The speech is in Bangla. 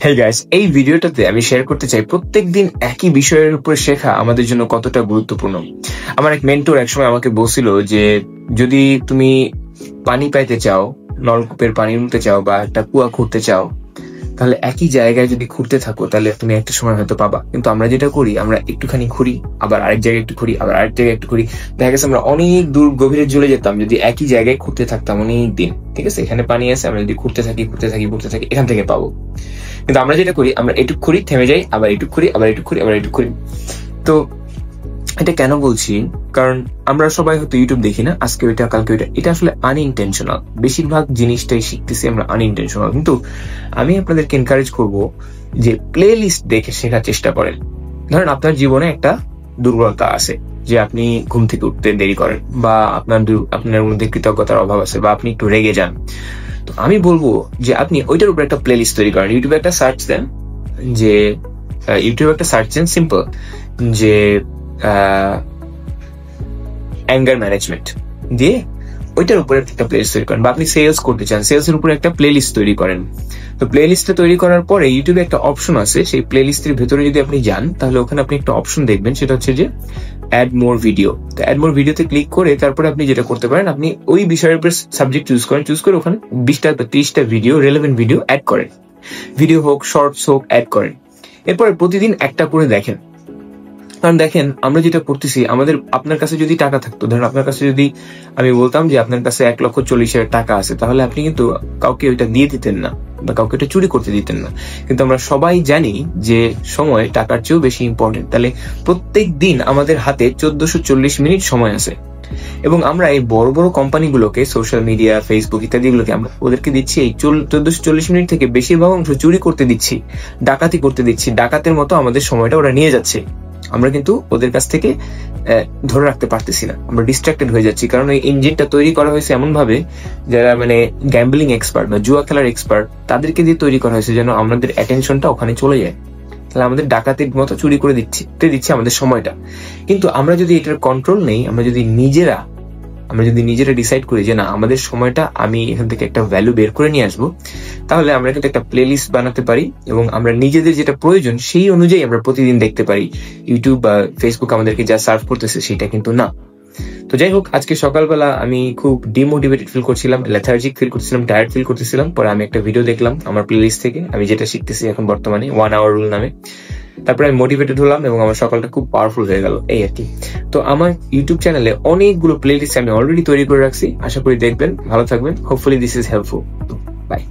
হেই গাইস, এই ভিডিওটাতে আমি শেয়ার করতে চাই প্রত্যেকদিন একই বিষয়ের উপরে শেখা আমাদের জন্য কতটা গুরুত্বপূর্ণ। আমার এক মেন্টর একসময় আমাকে বলছিল যে যদি তুমি পানি পাইতে চাও, নলকূপের পানি নিতে চাও বা একটা কুয়া খুঁড়তে চাও, তাহলে একই জায়গায় যদি খুঁড়তে থাকো তাহলে তুমি একটা সময় হয়তো পাবা। কিন্তু আমরা যেটা করি, আমরা একটুখানি খুঁড়ি, আবার আরেক জায়গায় একটু খুঁড়ি, আবার আরেক জায়গায় একটু খুঁড়ি। দেখা গেছে আমরা অনেক দূর গভীরে চলে যেতাম যদি একই জায়গায় খুঁড়তে থাকতাম অনেক দিন। ঠিক আছে, এখানে পানি আছে, আমরা যদি খুঁড়তে থাকি এখান থেকে পাবো। কিন্তু আমরা যেটা করি, আমরা এটুক খুঁড়ি, থেমে যাই, আবার এটুক খুঁড়ি, আবার এটুক খুঁড়ি, আবার এটুক খুঁড়ি। তো এটা কেন বলছি, কারণ আমরা সবাই হয়তো ইউটিউব দেখি না, আজকে ওইটা কালকে ওইটা, এটা আসলে আনইনটেনশনাল। বেশিরভাগ জিনিসটাই শিখতেছি আমরা আনইনটেনশনাল। কিন্তু আমি আপনাদেরকে এনকারেজ করব যে প্লে লিস্ট দেখে শেখার চেষ্টা করেন। ধরেন আপনার জীবনে একটা দুর্বলতা আছে যে আপনি ঘুম থেকে উঠতে দেরি করেন, বা আপনার মধ্যে কৃতজ্ঞতার অভাব আছে, বা আপনি একটু রেগে যান। তো আমি বলবো যে আপনি ওইটার উপর একটা প্লে লিস্ট তৈরি করেন। ইউটিউবে একটা সার্চ দেন, যে সিম্পল, যে অ্যাঙ্গার ম্যানেজমেন্ট দিয়ে ওইটার উপরে একটা প্লে লিস্ট তৈরি করেন। বা আপনি সেলস করতে চান, সেলস এর উপরে একটা প্লে লিস্ট তৈরি করেন। তো প্লে লিস্টটা তৈরি করার পরে ইউটিউবে একটা অপশন আছে, সেই প্লে লিস্টের ভেতরে যদি আপনি যান তাহলে ওখানে আপনি একটা অপশন দেখবেন, সেটা হচ্ছে যে অ্যাড মোর ভিডিও। তো অ্যাড মোর ভিডিওতে ক্লিক করে তারপরে আপনি যেটা করতে পারেন, আপনি ওই বিষয়ের উপর সাবজেক্ট চুজ করে ওখানে 20টা বা 30টা ভিডিও, রেলেভেন্ট ভিডিও অ্যাড করেন। ভিডিও হোক, শর্টস হোক, অ্যাড করেন। এরপরে প্রতিদিন একটা করে দেখেন। কারণ দেখেন, আমরা যেটা করতেছি, আপনার কাছে যদি টাকা থাকতো, ধরেন আপনার কাছে যদি আমি বলতাম যে আপনার কাছে 1,40,000 টাকা আছে, তাহলে আপনি কিন্তু কাউকে ওইটা দিয়ে দিতেন না, বা কাউকে এটা চুরি করতে দিতেন না। কিন্তু আমরা সবাই জানি যে সময় টাকার চেয়েও বেশি ইম্পর্টেন্ট। তাহলে প্রত্যেক দিন আমাদের হাতে 1440 মিনিট সময় আছে, এবং আমরা এই বড় বড় কোম্পানিগুলোকে, সোশ্যাল মিডিয়া, ফেসবুক ইত্যাদিগুলোকে আমরা ওদেরকে দিচ্ছি এই 1440 মিনিট থেকে বেশিরভাগ অংশ চুরি করতে দিচ্ছি, ডাকাতি করতে দিচ্ছি। ডাকাতের মতো আমাদের সময়টা ওরা নিয়ে যাচ্ছে। আমরা কিন্তু ওদের কাছ থেকে ধরে রাখতে পারতেছি না, আমরা ডিস্ট্রাক্টেড হয়ে যাচ্ছি। কারণ এই ইঞ্জিনটা তৈরি করা হয়েছে এমন ভাবে, যারা মানে গ্যাম্বলিং এক্সপার্ট বা জুয়া খেলার এক্সপার্ট, তাদেরকে দিয়ে তৈরি করা হয়েছে যেন আমাদের অ্যাটেনশনটা ওখানে চলে যায়। তাহলে আমাদের ডাকাতির মতো চুরি করে দিচ্ছে আমাদের সময়টা। কিন্তু আমরা যদি এটার কন্ট্রোল নেই, আমরা যদি নিজেরা ডিসাইড করি যে না, আমাদের সময়টা আমি এখান থেকে একটা ভ্যালু বের করে নিয়ে আসবো, তাহলে আমরা কিন্তু একটা প্লে লিস্ট বানাতে পারি, এবং আমরা নিজেদের যেটা প্রয়োজন সেই অনুযায়ী আমরা প্রতিদিন দেখতে পারি। ইউটিউব বা ফেসবুক আমাদেরকে যা সার্ভ করতেছে সেটা কিন্তু না। তো যাই হোক, আজকে সকালবেলা আমি খুব ডিমোটিভেটেড ফিল করছিলাম, লেথার্জিক ফিল করছিলাম, টায়ার্ড ফিল করতেছিলাম। পরে আমি একটা ভিডিও দেখলাম আমার প্লে লিস্ট থেকে, আমি যেটা শিখতেছি এখন বর্তমানে 1 আওয়ার রুল নামে। তারপরে আমি মোটিভেটেড হলাম এবং আমার সকালটা খুব পাওয়ারফুল হয়ে গেল, এই আর কি। তো আমার ইউটিউব চ্যানেলে অনেকগুলো প্লে লিস্ট আমি অলরেডি তৈরি করে রাখছি, আশা করি দেখবেন। ভালো থাকবেন, hopefully this is helpful. By.